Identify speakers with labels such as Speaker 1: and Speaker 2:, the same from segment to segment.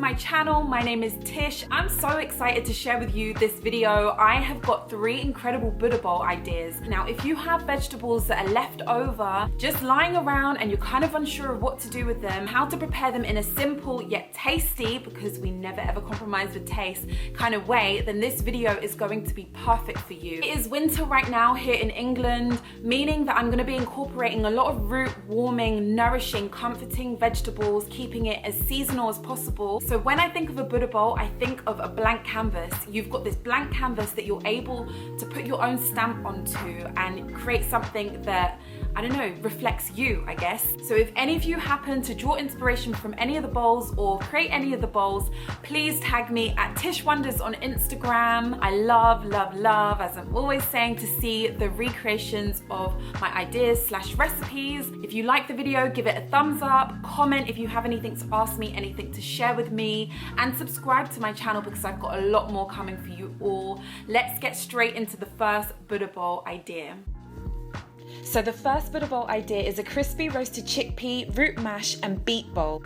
Speaker 1: my channel. My name is Tish. I'm so excited to share with you this video. I have got 3 incredible Buddha bowl ideas. Now, if you have vegetables that are left over, just lying around and you're kind of unsure of what to do with them, how to prepare them in a simple yet tasty, because we never ever compromise with taste, kind of way, then this video is going to be perfect for you. It is winter right now here in England, meaning that I'm going to be incorporating a lot of root, warming, nourishing, comforting vegetables, keeping it as seasonal as possible. So when I think of a Buddha bowl, I think of a blank canvas. You've got this blank canvas that you're able to put your own stamp onto and create something that, I don't know, reflects you, I guess. So if any of you happen to draw inspiration from any of the bowls or create any of the bowls, please tag me at Tish Wonders on Instagram. I love, as I'm always saying, to see the recreations of my ideas/recipes. If you like the video, give it a thumbs up, comment if you have anything to ask me, anything to share with me, and subscribe to my channel because I've got a lot more coming for you all. Let's get straight into the first Buddha bowl idea. So the first Buddha bowl idea is a crispy roasted chickpea, root mash and beet bowl.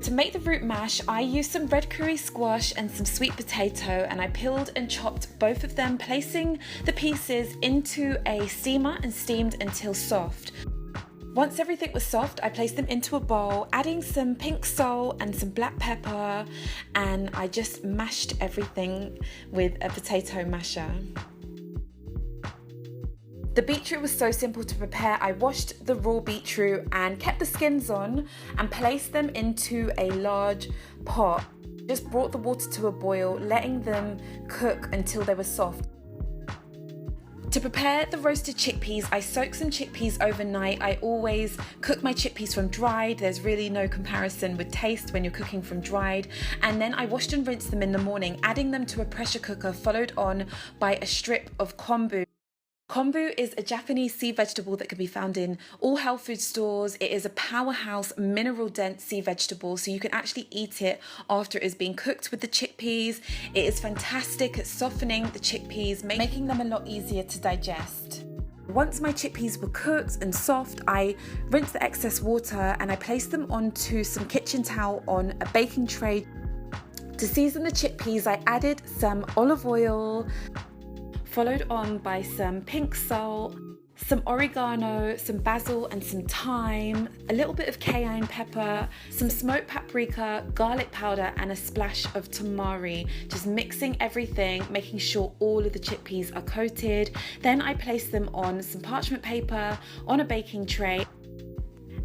Speaker 1: To make the root mash, I used some red curry squash and some sweet potato, and I peeled and chopped both of them, placing the pieces into a steamer and steamed until soft. Once everything was soft, I placed them into a bowl, adding some pink salt and some black pepper, and I just mashed everything with a potato masher. The beetroot was so simple to prepare. I washed the raw beetroot and kept the skins on and placed them into a large pot. Just brought the water to a boil, letting them cook until they were soft. To prepare the roasted chickpeas, I soaked some chickpeas overnight. I always cook my chickpeas from dried. There's really no comparison with taste when you're cooking from dried. And then I washed and rinsed them in the morning, adding them to a pressure cooker, followed on by a strip of kombu. Kombu is a Japanese sea vegetable that can be found in all health food stores. It is a powerhouse mineral dense sea vegetable, so you can actually eat it after it is being cooked with the chickpeas. It is fantastic at softening the chickpeas, making them a lot easier to digest. Once my chickpeas were cooked and soft, I rinsed the excess water and I placed them onto some kitchen towel on a baking tray. To season the chickpeas, I added some olive oil, followed on by some pink salt, some oregano, some basil and some thyme, a little bit of cayenne pepper, some smoked paprika, garlic powder and a splash of tamari. Just mixing everything, making sure all of the chickpeas are coated. Then I place them on some parchment paper on a baking tray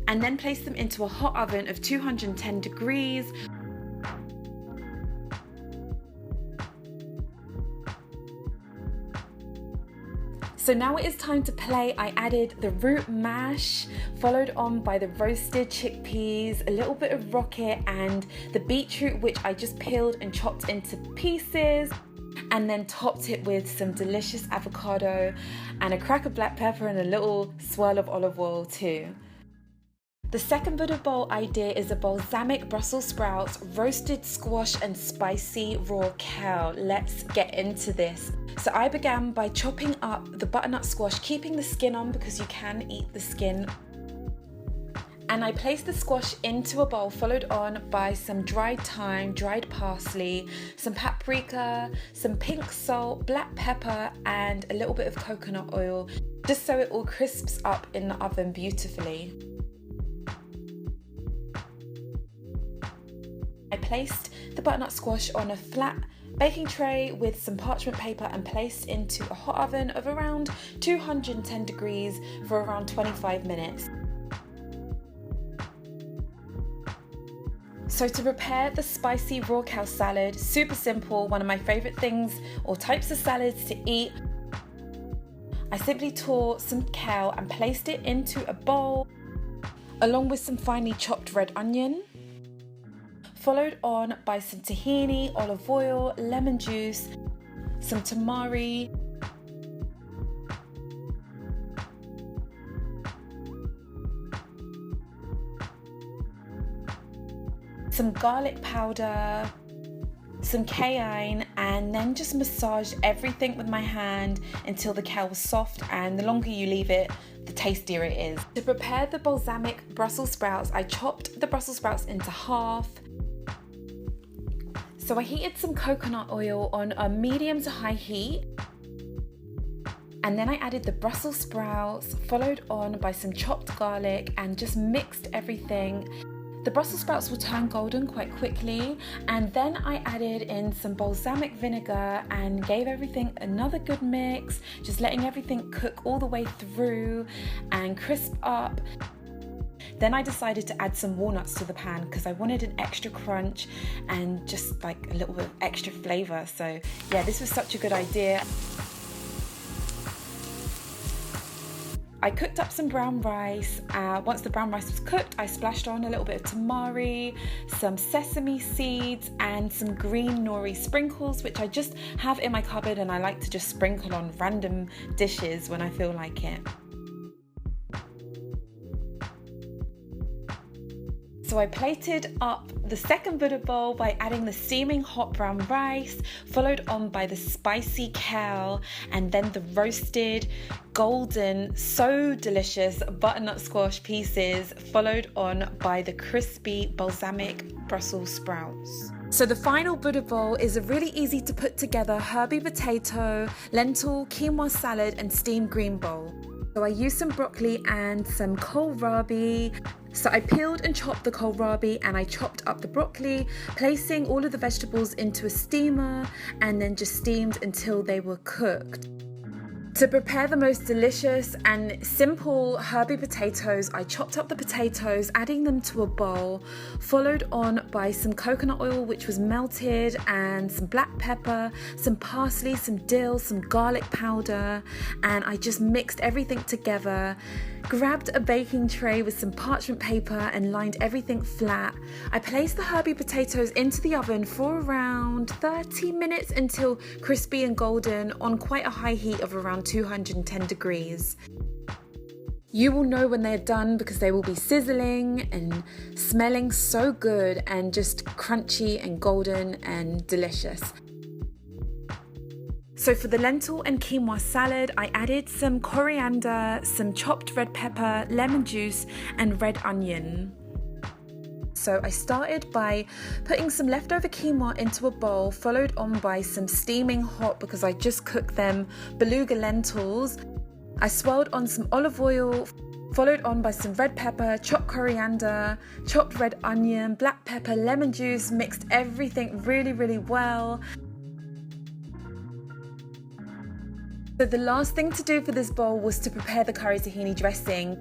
Speaker 1: and then place them into a hot oven of 210 degrees. So now it is time to play. I added the root mash, followed on by the roasted chickpeas, a little bit of rocket and the beetroot, which I just peeled and chopped into pieces, and then topped it with some delicious avocado and a crack of black pepper and a little swirl of olive oil too. The second Buddha bowl idea is a balsamic Brussels sprouts, roasted squash and spicy raw kale. Let's get into this. So I began by chopping up the butternut squash, keeping the skin on because you can eat the skin. And I placed the squash into a bowl, followed on by some dried thyme, dried parsley, some paprika, some pink salt, black pepper, and a little bit of coconut oil, just so it all crisps up in the oven beautifully. I placed the butternut squash on a flat baking tray with some parchment paper and placed into a hot oven of around 210 degrees for around 25 minutes. So to prepare the spicy raw kale salad, super simple, one of my favorite things or types of salads to eat. I simply tore some kale and placed it into a bowl along with some finely chopped red onion, followed on by some tahini, olive oil, lemon juice, some tamari, some garlic powder, some cayenne, and then just massage everything with my hand until the kale was soft, and the longer you leave it, the tastier it is. To prepare the balsamic Brussels sprouts, I chopped the Brussels sprouts into half. So I heated some coconut oil on a medium to high heat, and then I added the Brussels sprouts, followed on by some chopped garlic, and just mixed everything. The Brussels sprouts will turn golden quite quickly, and then I added in some balsamic vinegar and gave everything another good mix, just letting everything cook all the way through and crisp up. Then I decided to add some walnuts to the pan because I wanted an extra crunch and just like a little bit of extra flavor. So yeah, this was such a good idea. I cooked up some brown rice. Once the brown rice was cooked, I splashed on a little bit of tamari, some sesame seeds, and some green nori sprinkles, which I just have in my cupboard, and I like to just sprinkle on random dishes when I feel like it. So I plated up the second Buddha bowl by adding the steaming hot brown rice, followed on by the spicy kale, and then the roasted, golden, so delicious butternut squash pieces, followed on by the crispy balsamic Brussels sprouts. So the final Buddha bowl is a really easy to put together herby potato, lentil, quinoa salad, and steamed green bowl. So I used some broccoli and some kohlrabi. So I peeled and chopped the kohlrabi, and I chopped up the broccoli, placing all of the vegetables into a steamer and then just steamed until they were cooked. To prepare the most delicious and simple herby potatoes, I chopped up the potatoes, adding them to a bowl, followed on by some coconut oil which was melted, and some black pepper, some parsley, some dill, some garlic powder, and I just mixed everything together. Grabbed a baking tray with some parchment paper and lined everything flat. I placed the herby potatoes into the oven for around 30 minutes until crispy and golden on quite a high heat of around 210 degrees. You will know when they're done because they will be sizzling and smelling so good and just crunchy and golden and delicious. So for the lentil and quinoa salad, I added some coriander, some chopped red pepper, lemon juice, and red onion. So I started by putting some leftover quinoa into a bowl, followed on by some steaming hot, because I just cooked them, beluga lentils. I swirled on some olive oil, followed on by some red pepper, chopped coriander, chopped red onion, black pepper, lemon juice, mixed everything really, really well. So the last thing to do for this bowl was to prepare the curry tahini dressing.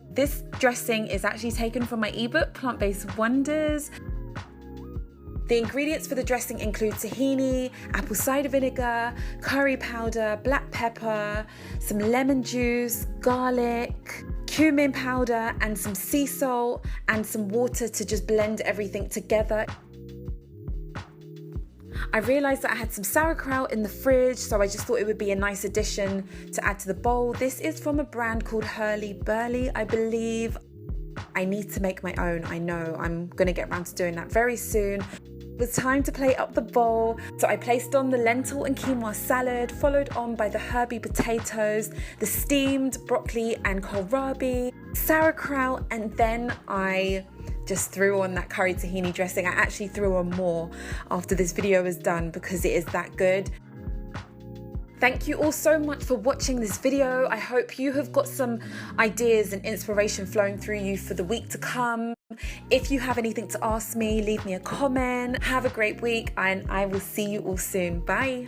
Speaker 1: This dressing is actually taken from my ebook, Plant-Based Wonders. The ingredients for the dressing include tahini, apple cider vinegar, curry powder, black pepper, some lemon juice, garlic, cumin powder, and some sea salt, and some water to just blend everything together. I realised that I had some sauerkraut in the fridge, so I just thought it would be a nice addition to add to the bowl. This is from a brand called Hurly Burly, I believe. I need to make my own, I know. I'm going to get around to doing that very soon. It was time to plate up the bowl, so I placed on the lentil and quinoa salad, followed on by the herby potatoes, the steamed broccoli and kohlrabi, sauerkraut, and then I just threw on that curry tahini dressing. I actually threw on more after this video was done because it is that good. Thank you all so much for watching this video. I hope you have got some ideas and inspiration flowing through you for the week to come. If you have anything to ask me, leave me a comment. Have a great week, and I will see you all soon. Bye.